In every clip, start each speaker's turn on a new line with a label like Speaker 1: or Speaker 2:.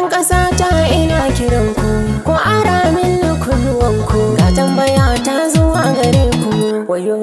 Speaker 1: 'yan ƙasa ta ina kiran ku ara min kunnuwanku ga tambaya ta zuwa gare ku wayo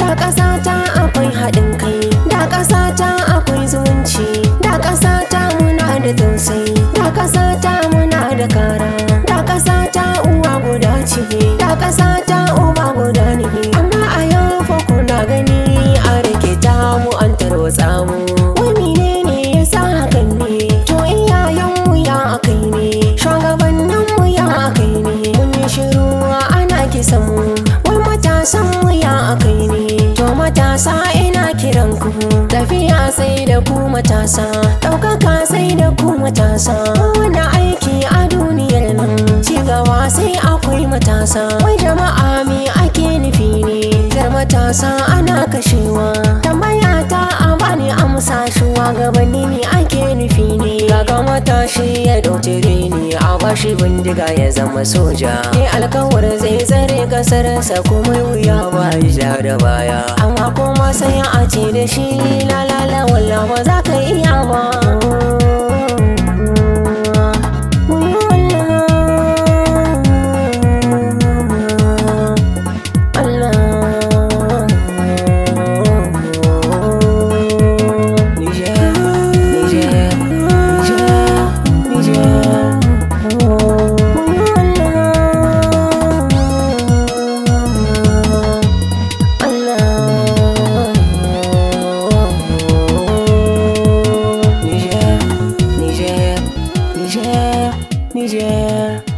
Speaker 1: da ƙasata akwai haɗin kai da ƙasata akwai zumunci da ƙasata muna da tausayi da ƙasata muna da kara da ƙasata uwa guda ce da ƙasata uba guda ne amma a yau fa kuna gani a rikita mu an tarwatsa mu wani ne ya sa hakan ne to iyayenmu ya akai ne shugabanninmu ya akai ne mun yi shiru ana kisan mu wai matasan mu ya akai ne matasa ina kiran ku tafiya sai da ku matasa ɗaukaka sai da ku matasa wani aiki a duniyar nan cigaba sai akwai matasa wai jama'a me ake nufi ne jar matasa ana kashewa tambaya ta a bani amsa shugabanni me ake nufi ne kaga matashi ya dauce ni a bashi bindiga ya zama soja ne alkawar zai tsare kasarsa kuma wuya ba ja da baya amma kuma sai a ce da shi lalala walla ba za ka iya ba Niger